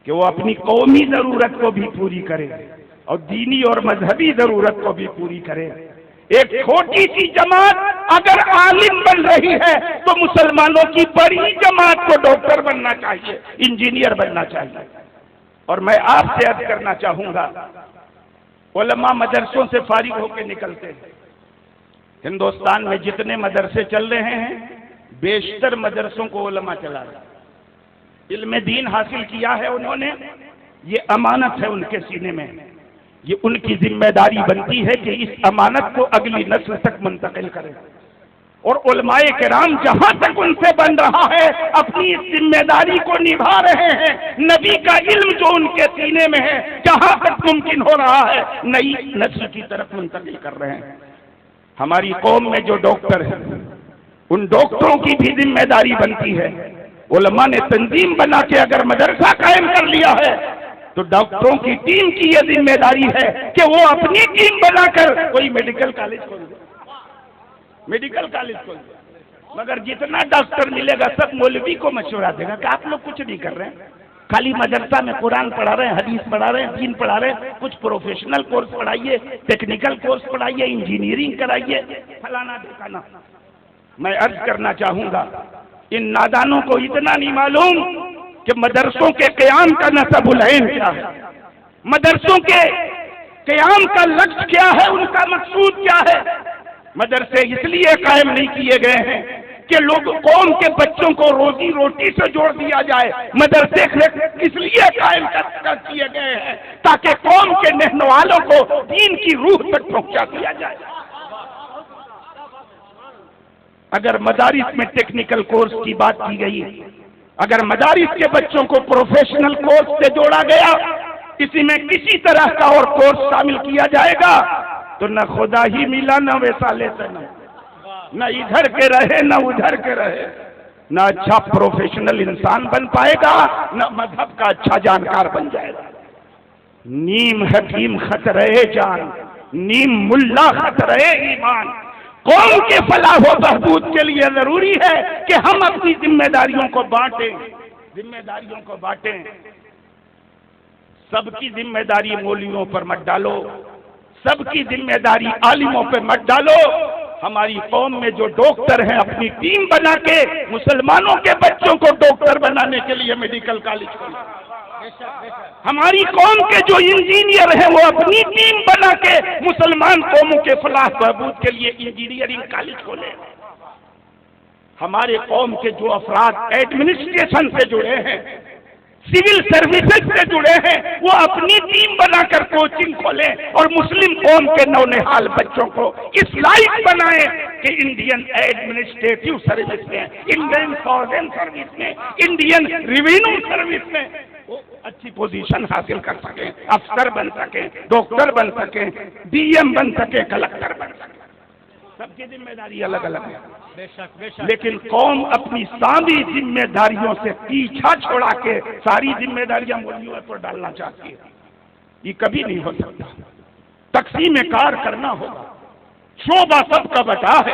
کہ وہ اپنی قومی ضرورت کو بھی پوری کرے اور دینی اور مذہبی ضرورت کو بھی پوری کرے. ایک چھوٹی سی جماعت اگر عالم بن رہی ہے تو مسلمانوں کی بڑی جماعت کو ڈاکٹر بننا چاہیے, انجینئر بننا چاہیے. اور میں آپ سے عرض کرنا چاہوں گا, علماء مدرسوں سے فارغ ہو کے نکلتے ہیں. ہندوستان میں جتنے مدرسے چل رہے ہیں بیشتر مدرسوں کو علماء چلا رہے ہیں. علم دین حاصل کیا ہے انہوں نے, یہ امانت ہے ان کے سینے میں. یہ ان کی ذمہ داری بنتی ہے کہ اس امانت کو اگلی نسل تک منتقل کریں. اور علماء کرام جہاں تک ان سے بن رہا ہے اپنی اس ذمہ داری کو نبھا رہے ہیں. نبی کا علم جو ان کے سینے میں ہے جہاں تک ممکن ہو رہا ہے نئی نسل کی طرف منتقل کر رہے ہیں. ہماری قوم میں جو ڈاکٹر ہیں ان ڈاکٹروں کی بھی ذمہ داری بنتی ہے. علماء نے تنظیم بنا کے اگر مدرسہ قائم کر لیا ہے تو ڈاکٹروں کی ٹیم کی یہ ذمہ داری ہے کہ وہ اپنی ٹیم بنا کر کوئی میڈیکل کالج کھول دے, میڈیکل کالج کھول دے. مگر جتنا ڈاکٹر ملے گا سب مولوی کو مشورہ دے گا کہ آپ لوگ کچھ نہیں کر رہے ہیں, خالی مدرسہ میں قرآن پڑھا رہے ہیں, حدیث پڑھا رہے ہیں, دین پڑھا رہے ہیں. کچھ پروفیشنل کورس پڑھائیے, ٹیکنیکل کورس پڑھائیے, انجینئرنگ کرائیے, فلانا ٹھکانا. میں عرض کرنا چاہوں گا ان نادانوں کو اتنا نہیں معلوم کہ مدرسوں کے قیام کا نصب العین کیا ہے, مدرسوں کے قیام کا لکش کیا ہے, ان کا مقصود کیا ہے. مدرسے اس لیے قائم نہیں کیے گئے ہیں کہ لوگ قوم کے بچوں کو روزی روٹی سے جوڑ دیا جائے. مدرسے اس لیے قائم کیے گئے ہیں تاکہ قوم کے رہنے والوں کو دین کی روح تک پہنچا دیا جائے. اگر مدارس میں ٹیکنیکل کورس کی بات کی گئی, اگر مدارس کے بچوں کو پروفیشنل کورس سے جوڑا گیا, اسی میں کسی طرح کا اور کورس شامل کیا جائے گا تو نہ خدا ہی ملا نہ ویسالے سے, نہ ادھر کے رہے نہ ادھر کے رہے, نہ اچھا پروفیشنل انسان بن پائے گا نہ مذہب کا اچھا جانکار بن جائے گا. نیم حکیم خطرے جان, نیم ملا خطرے ایمان. قوم کے فلاح و بہبود کے لیے ضروری ہے کہ ہم اپنی ذمہ داریوں کو بانٹیں, ذمہ داریوں کو بانٹیں. سب کی ذمہ داری مولویوں پر مت ڈالو, سب کی ذمہ داری عالموں پہ مت ڈالو. ہماری قوم میں جو ڈاکٹر ہیں اپنی ٹیم بنا کے مسلمانوں کے بچوں کو ڈاکٹر بنانے کے لیے میڈیکل کالج کھولیں. ہماری قوم کے جو انجینئر ہیں وہ اپنی ٹیم بنا کے مسلمان قوموں کے فلاح بہبود کے لیے انجینئرنگ کالج کھولیں. ہمارے قوم کے جو افراد ایڈمنسٹریشن سے جڑے ہیں, سول سروسز سے جڑے ہیں, وہ اپنی ٹیم بنا کر کوچنگ کھولیں اور مسلم قوم کے نونہال بچوں کو اس لائق بنائیں کہ انڈین ایڈمنسٹریٹو سروس میں, انڈین فارن سروس میں, انڈین ریونیو سروس میں وہ اچھی پوزیشن حاصل کر سکیں, افسر بن سکیں, ڈاکٹر بن سکیں, ڈی ایم بن سکیں, کلکٹر بن سکیں. سب کی ذمہ داری الگ الگ ہے, لیکن قوم اپنی ساری ذمہ داریوں سے پیچھا چھوڑا کے ساری ذمہ داریاں مولویوں پر ڈالنا چاہتی ہے. یہ کبھی نہیں ہو سکتا. تقسیم کار کرنا ہوگا, شعبہ سب کا بٹا ہے,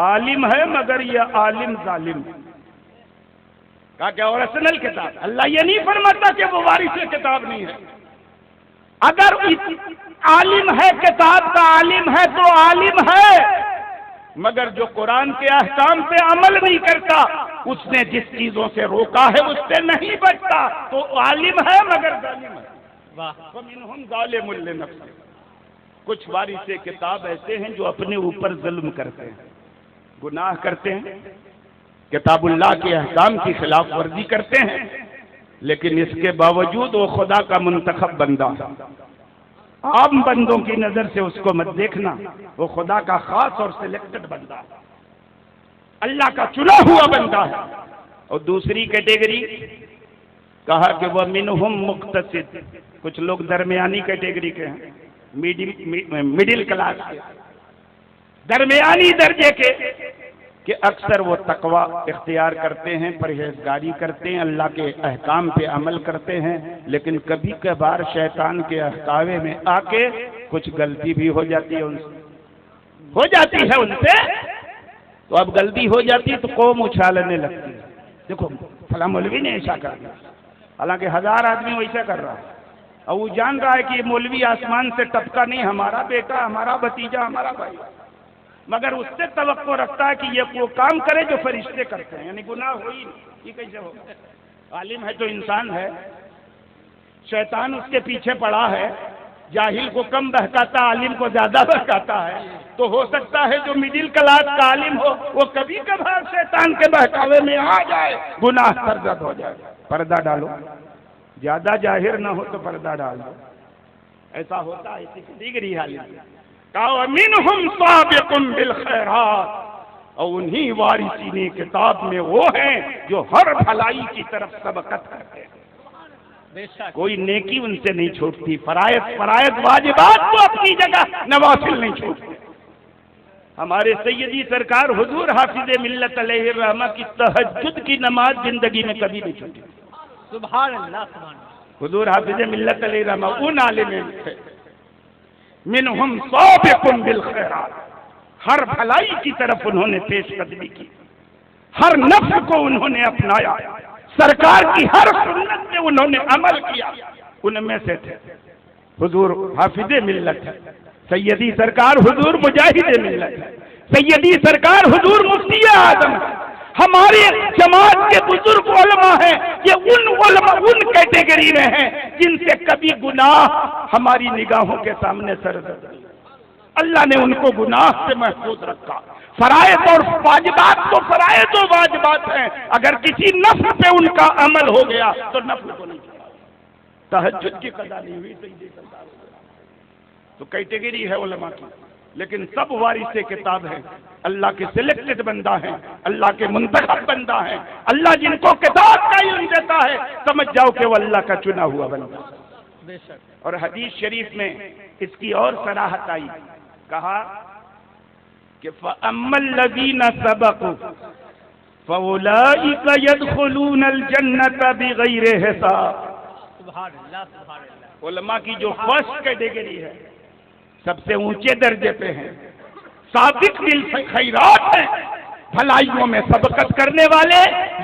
عالم ہے مگر یہ عالم ظالم ہے. کہا کہ اوریجنل کتاب. اللہ یہ نہیں فرماتا کہ وہ وارث کتاب نہیں ہے. اگر عالم ہے کتاب کا عالم ہے تو عالم ہے، مگر جو قرآن کے احکام پہ عمل نہیں کرتا، اس نے جس چیزوں سے روکا ہے اس سے نہیں بچتا، تو عالم ہے مگر ظالم ہے. وَمِنْهُمْ ظَالِمٌ لِنَفْسِهِ. کچھ وارث کتاب ایسے ہیں جو اپنے اوپر ظلم کرتے ہیں، گناہ کرتے ہیں، کتاب اللہ کے احکام کی خلاف ورزی کرتے ہیں، لیکن اس کے باوجود وہ خدا کا منتخب بندہ ہے. عام بندوں کی نظر سے اس کو مت دیکھنا، وہ خدا کا خاص اور سلیکٹڈ بندہ ہے، اللہ کا چنا ہوا بندہ ہے. اور دوسری کیٹیگری کہا کہ وہ منہم مقتصد. کچھ لوگ درمیانی کیٹیگری کے ہیں، مڈل کلاس کے، درمیانی درجے کے، کہ اکثر وہ تقوی اختیار کرتے ہیں، پرہیزگاری کرتے ہیں، اللہ کے احکام پہ عمل کرتے ہیں، لیکن کبھی کبھار شیطان کے احکاوے میں آ کے کچھ غلطی بھی ہو جاتی ہے ان سے. تو اب غلطی ہو جاتی تو قوم اچھالنے لگتی ہے، دیکھو فلاں مولوی نے ایسا کر دیا، حالانکہ 1000 آدمی ویسا کر رہا ہے، اور وہ جان رہا ہے کہ یہ مولوی آسمان سے ٹپکا نہیں، ہمارا بیٹا، ہمارا بھتیجا، ہمارا بھائی، مگر اس سے توقع رکھتا ہے کہ یہ وہ کام کرے جو فرشتے کرتے ہیں، یعنی گناہ ہوئی نہیں. یہ کیسے ہوگا؟ عالم ہے تو انسان ہے، شیطان اس کے پیچھے پڑا ہے، جاہل کو کم بہکاتا، عالم کو زیادہ بہکاتا ہے. تو ہو سکتا ہے جو مڈل کلاس کا عالم ہو وہ کبھی کبھار شیطان کے بہکاوے میں آ جائے، گناہ سرزد ہو جائے. پردہ ڈالو، زیادہ ظاہر نہ ہو تو پردہ ڈال دو. ایسا ہوتا ہے، اسی دیگری حالت. وَمِنْهُمْ سَابِقٌ بِالْخَيْرَاتِ. اور انہی وارثین کتاب میں وہ ہیں جو ہر بھلائی کی طرف سبقت کرتے ہیں. کوئی نیکی ان سے نہیں چھوٹتی، فرائض واجبات تو اپنی جگہ، نوافل نہیں چھوٹتے. ہمارے سیدی سرکار حضور حافظ ملت علیہ الرحمہ کی تہجد کی نماز زندگی میں کبھی نہیں چھوٹی. سبحان اللہ، سبحان اللہ. حضور حافظ ملت علیہ الرحمہ ان عالم تھے، منہم سابق بالخیرات، ہر بھلائی کی طرف انہوں نے پیش قدمی کی، ہر نفس کو انہوں نے اپنایا، سرکار کی ہر سنت میں انہوں نے عمل کیا. ان میں سے تھے حضور حافظ ملت ہے، سیدی سرکار حضور مجاہد ملت ہے، سیدی سرکار حضور مفتی اعظم ہے. ہماری جماعت کے بزرگ علماء ہیں، یہ ان علماء ان کیٹیگری میں ہیں جن سے کبھی گناہ ہماری نگاہوں کے سامنے سرزد. اللہ نے ان کو گناہ سے محفوظ رکھا. فرائض اور واجبات تو فرائض و واجبات ہیں، اگر کسی نفل پہ ان کا عمل ہو گیا تو نفل کو نہیں کیا. تہجد کی قضا نہیں ہوئی تو کیٹیگری ہے علماء کی، لیکن سب وارث کتاب ہیں، اللہ کے سلیکٹڈ بندہ ہیں، اللہ کے منتخب بندہ ہیں. اللہ جن کو کتاب کا علم دیتا ہے سمجھ جاؤ کہ وہ اللہ کا چنا ہوا بندہ. اور حدیث شریف میں اس کی اور صراحت آئی، کہا کہ فَأَمَّا الَّذِينَ سَبَقُوا فَأُولَئِكَ يَدْخُلُونَ الْجَنَّةَ بِغَيْرِ حِسَابٍ. سبحان اللہ، سبحان اللہ. علماء کی جو فرسٹ کیٹیگری ہے، سب سے اونچے درجے پہ ہیں، سابق بالخیرات ہیں، بھلائیوں میں سبقت کرنے والے،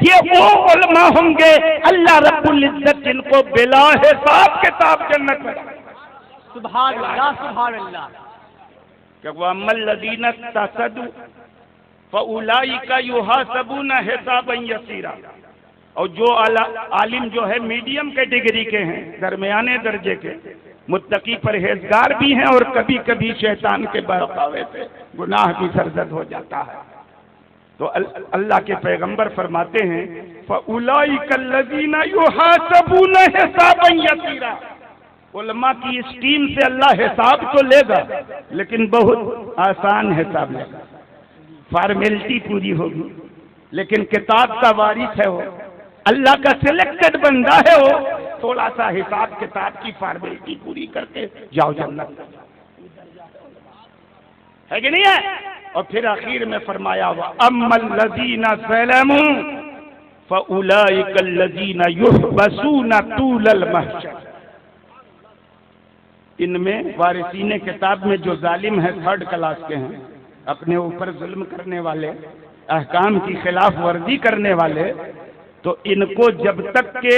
یہ وہ علماء ہوں گے اللہ رب العزت جن کو بلا حساب کتاب جنت میں. سبحان اللہ، سبحان اللہ. کہ وَأَمَّا الَّذِينَ اقْتَصَدُوا فَأُولَئِكَ يُحَاسَبُونَ حِسَابًا يَسِيرًا. اور جو عالم جو ہے میڈیم کیٹیگری کے ہیں، درمیانے درجے کے، متقی پرہیزگار بھی ہیں، اور کبھی کبھی شیطان کے بہکاوے سے گناہ بھی سرزد ہو جاتا ہے. تو اللہ کے پیغمبر فرماتے ہیں فَأُولَئِكَ الَّذِينَ يُحَاسَبُونَ حِسَابًا يَسِيرًا. علماء کی اس ٹیم سے اللہ حساب تو لے گا لیکن بہت آسان حساب لے گا، فارمیلٹی پوری ہوگی. لیکن کتاب کا وارث ہے وہ، اللہ کا سلیکٹڈ بندہ ہے وہ، تھوڑا سا حساب کتاب کی فارمیلٹی پوری کر کے جاؤ جنت. ہے کہ نہیں ہے؟ اور پھر آخر میں فرمایا وَأَمَّا الَّذِينَ ظَلَمُوا فَأُولَئِكَ الَّذِينَ يُحْبَسُونَ طُولَ الْمَحْشَرِ. ان میں وارثین کتاب میں جو ظالم ہیں تھرڈ کلاس کے ہیں، اپنے اوپر ظلم کرنے والے، احکام کی خلاف ورزی کرنے والے، تو ان کو جب تک کہ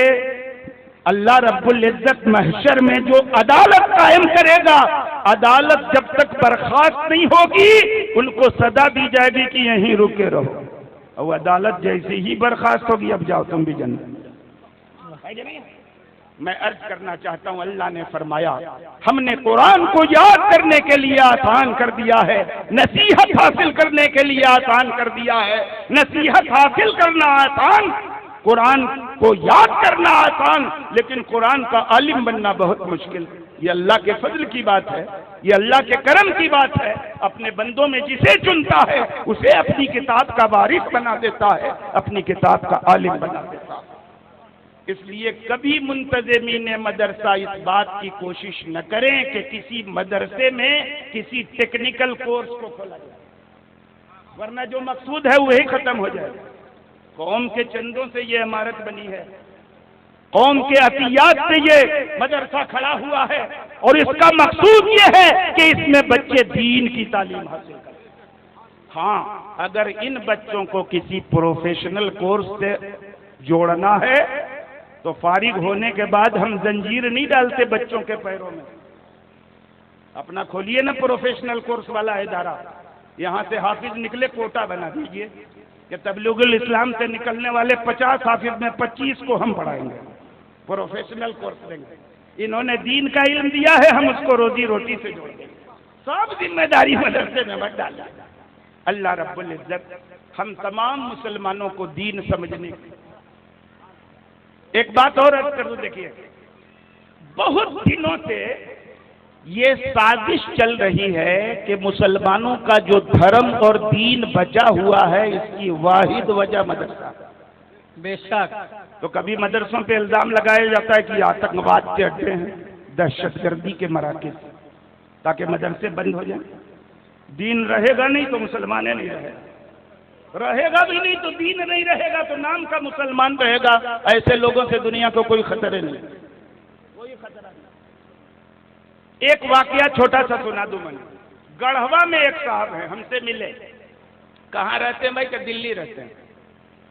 اللہ رب العزت محشر میں جو عدالت قائم کرے گا، عدالت جب تک برخاست نہیں ہوگی ان کو سزا دی جائے گی کہ یہیں رکے رہو، اور عدالت جیسے ہی برخاست ہوگی اب جاؤ تم بھی جنت۔ میں عرض کرنا چاہتا ہوں، اللہ نے فرمایا ہم نے قرآن کو یاد کرنے کے لیے آسان کر دیا ہے، نصیحت حاصل کرنے کے لیے آسان کر دیا ہے۔ نصیحت حاصل کرنا آسان، قرآن کو یاد کرنا آسان، لیکن قرآن کا عالم بننا بہت مشکل۔ یہ اللہ کے فضل کی بات ہے، یہ اللہ کے کرم کی بات ہے، اپنے بندوں میں جسے چنتا ہے اسے اپنی کتاب کا وارث بنا دیتا ہے، اپنی کتاب کا عالم بنا دیتا ہے۔ اس لیے کبھی منتظمین مدرسہ اس بات کی کوشش نہ کریں کہ کسی مدرسے میں کسی ٹیکنیکل کورس کو کھولا جائے، ورنہ جو مقصود ہے وہی ختم ہو جائے۔ قوم کے چندوں سے یہ عمارت بنی ہے، قوم کے عطیات سے یہ مدرسہ کھڑا ہوا ہے، اور اس کا مقصود یہ ہے کہ اس میں بچے دین کی تعلیم حاصل کریں۔ ہاں، اگر ان بچوں کو کسی پروفیشنل کورس سے جوڑنا ہے تو فارغ ہونے کے بعد ہم زنجیر نہیں ڈالتے بچوں کے پیروں میں۔ اپنا کھولیے نا پروفیشنل کورس والا ادارہ، یہاں سے حافظ نکلے کوٹا بنا دیجئے کہ تبلیغ الاسلام سے نکلنے والے 50 حافظ میں 25 کو ہم پڑھائیں گے، پروفیشنل کورس دیں گے۔ انہوں نے دین کا علم دیا ہے، ہم اس کو روزی روٹی سے جوڑ دیں گے، سب ذمہ داری مدرسے میں مت ڈالیں۔ اللہ رب العزت ہم تمام مسلمانوں کو دین سمجھنے کی۔ ایک بات اور عرض کر دوں، دیکھیے بہت دنوں سے یہ سازش چل رہی ہے کہ مسلمانوں کا جو دھرم اور دین بچا ہوا ہے اس کی واحد وجہ مدرسہ۔ بے شک۔ تو کبھی مدرسوں پہ الزام لگایا جاتا ہے کہ یہ آتنکواد کے اڈے ہیں، دہشت گردی کے مراکز، تاکہ مدرسے بند ہو جائیں۔ دین رہے گا نہیں تو مسلمانیں نہیں رہے گا بھی نہیں تو دین نہیں رہے گا تو نام کا مسلمان رہے گا۔ ایسے لوگوں سے دنیا کو کوئی خطرے نہیں، کوئی خطرہ نہیں۔ ایک واقعہ چھوٹا سا سنا دوں میں۔ گڑھوا میں ایک صاحب ہیں، ہم سے ملے۔ کہاں رہتے ہیں بھائی؟ کہ دلی رہتے ہیں۔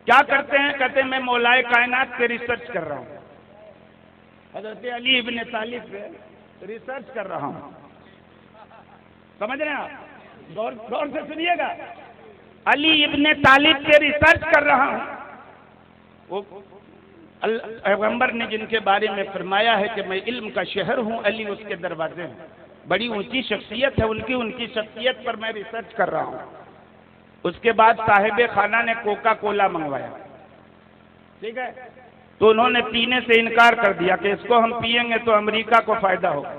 کیا کرتے ہیں؟ کہتے ہیں میں مولائے کائنات پہ ریسرچ کر رہا ہوں، حضرت علی ابن طالب پہ ریسرچ کر رہا ہوں۔ سمجھ رہے ہیں آپ؟ غور سے سنیے گا، علی ابن طالب پہ ریسرچ کر رہا ہوں۔ وہ پیغمبر نے جن کے بارے میں فرمایا ہے کہ میں علم کا شہر ہوں، علی اس کے دروازے ہیں، بڑی اونچی شخصیت ہے ان کی شخصیت پر میں ریسرچ کر رہا ہوں۔ اس کے بعد صاحب خانہ نے کوکا کولا منگوایا، ٹھیک ہے، تو انہوں نے پینے سے انکار کر دیا کہ اس کو ہم پیئیں گے تو امریکہ کو فائدہ ہوگا۔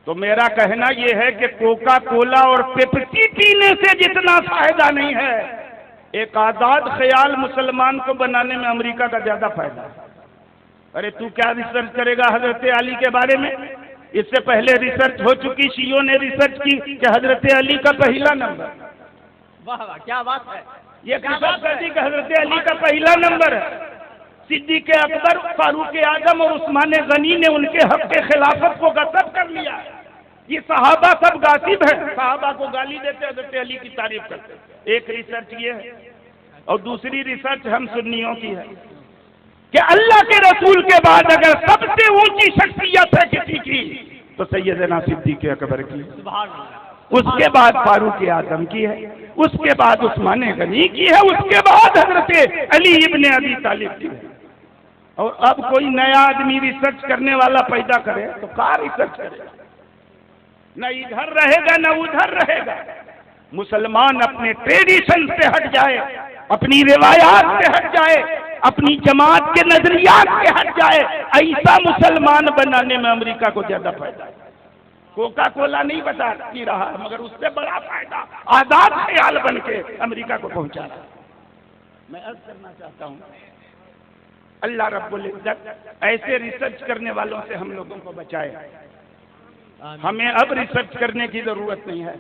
تو میرا کہنا یہ ہے کہ کوکا کولا اور پیپسی پینے سے جتنا فائدہ نہیں ہے، ایک آزاد خیال مسلمان کو بنانے میں امریکہ کا زیادہ فائدہ ہے۔ ارے تو کیا ریسرچ کرے گا حضرت علی کے بارے میں؟ اس سے پہلے ریسرچ ہو چکی، شیعوں نے ریسرچ کی کہ حضرت علی کا پہلا نمبر۔ واہ واہ، کیا بات ہے! یہ ریسرچ کر دی کہ حضرت علی کا پہلا نمبر ہے۔ صدیق اکبر، فاروق اعظم اور عثمان غنی نے ان کے حق کے خلافت کو غصب کر لیا۔ یہ صحابہ سب غاصب ہیں، صحابہ کو گالی دیتے، حضرت علی کی تعریف کرتے۔ ایک ریسرچ یہ ہے، اور دوسری ریسرچ ہم سنیوں کی ہے کہ اللہ کے رسول کے بعد اگر سب سے اونچی شخصیت ہے کسی کی تو سیدنا صدیق اکبر کی، سبحان اللہ۔ اس کے بعد فاروق اعظم کی ہے، اس کے بعد عثمان غنی کی ہے، اس کے بعد حضرت علی ابن ابی طالب کی ہے۔ اور اب کوئی نیا آدمی ریسرچ کرنے والا پیدا کرے تو کیا ریسرچ کرے؟ نہ ادھر رہے گا نہ ادھر رہے گا۔ مسلمان اپنے ٹریڈیشن سے ہٹ جائے، اپنی روایات سے ہٹ جائے، اپنی جماعت کے نظریات سے ہٹ جائے، ایسا مسلمان بنانے میں امریکہ کو زیادہ فائدہ ہے۔ کوکا کولا نہیں بتا کی رہا مگر اس سے بڑا فائدہ آزاد خیال بن کے امریکہ کو پہنچا رہا۔ میں عرض کرنا چاہتا ہوں، اللہ رب العزت ایسے ریسرچ کرنے والوں سے ہم لوگوں کو بچائے۔ ہمیں اب ریسرچ کرنے کی ضرورت نہیں ہے،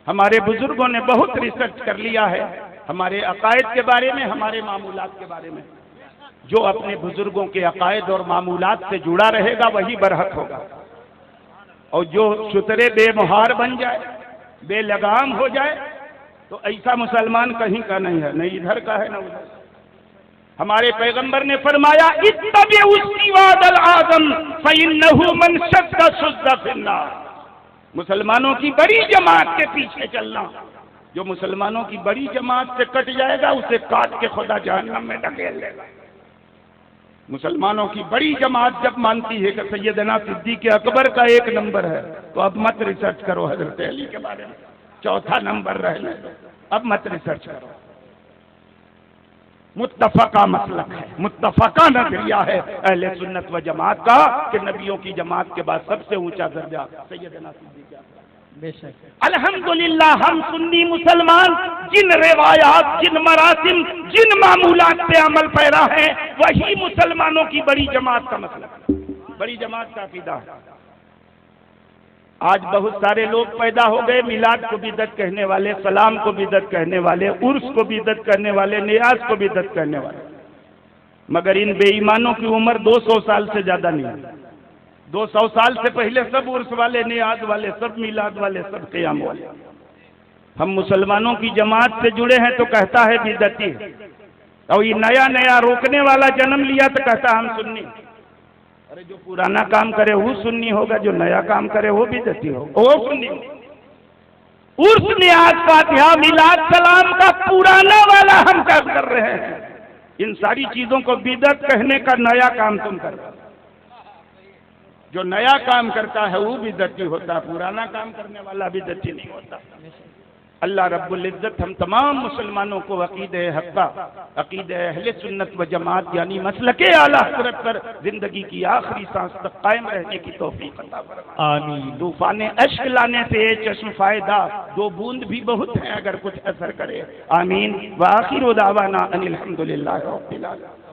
ہمارے بزرگوں نے بہت ریسرچ کر لیا ہے ہمارے عقائد کے بارے میں، ہمارے معمولات کے بارے میں۔ جو اپنے بزرگوں کے عقائد اور معمولات سے جڑا رہے گا وہی برحق ہوگا، اور جو شترے بے مہار بن جائے بے لگام ہو جائے تو ایسا مسلمان کہیں کا نہیں ہے، نہ ادھر کا ہے نہ ادھر۔ ہمارے پیغمبر نے فرمایا اتبعوا السواد الاعظم فانه من شد شد فی النار، مسلمانوں کی بڑی جماعت کے پیچھے چلنا، جو مسلمانوں کی بڑی جماعت سے کٹ جائے گا اسے کاٹ کے خدا جہنم میں ڈھکیل لے گا۔ مسلمانوں کی بڑی جماعت جب مانتی ہے کہ سیدنا صدیق اکبر کا ایک نمبر ہے تو اب مت ریسرچ کرو حضرت علی کے بارے میں، چوتھا نمبر رہنے دو، اب مت ریسرچ کرو۔ متفقہ مسلک ہے، متفقہ نظریہ ہے اہل سنت و جماعت کا کہ نبیوں کی جماعت کے بعد سب سے اونچا درجہ سیدنا صدیق اکبر۔ بے شک الحمدللہ ہم سنی مسلمان جن روایات، جن مراسم، جن معمولات پہ عمل پیرا ہیں وہی مسلمانوں کی بڑی جماعت کا مسلک ہے، بڑی جماعت کا عقیدہ ہے۔ آج بہت سارے لوگ پیدا ہو گئے میلاد کو بدعت کہنے والے، سلام کو بدعت کہنے والے، عرس کو بدعت کرنے والے، نیاز کو بدعت کہنے والے، مگر ان بے ایمانوں کی عمر 200 سال سے زیادہ نہیں ہے۔ 200 سال سے پہلے سب عرس والے، نیاز والے، سب میلاد والے، سب قیام والے۔ ہم مسلمانوں کی جماعت سے جڑے ہیں تو کہتا ہے بدعتی، اور یہ نیا نیا روکنے والا جنم لیا تو کہتا ہم سنی۔ ارے جو پرانا کام کرے وہ سنی ہوگا، جو نیا کام کرے وہ بدعتی ہوگا، وہ سنی ہوگا۔ عرس، نیاز، فاتحہ، میلاد، سلام کا پرانا والا ہم کام کر رہے ہیں، ان ساری چیزوں کو بدعت کہنے کا نیا کام تم کر رہے ہو۔ جو نیا کام کرتا ہے وہ بدعتی ہوتا، پرانا کام کرنے والا بدعتی نہیں ہوتا۔ اللہ رب العزت ہم تمام مسلمانوں کو عقیدہ حقہ، عقیدہ اہل سنت و جماعت یعنی مسلک اعلیٰ حضرت پر زندگی کی آخری سانس تک قائم رہنے کی توفیق عطا فرمائے۔ آمین۔ طوفان اشک لانے سے یہ چشم فائدہ، 2 بوند بھی بہت ہیں اگر کچھ اثر کرے۔ آمین۔ وآخر دعوانا ان الحمدللہ رب العالمین۔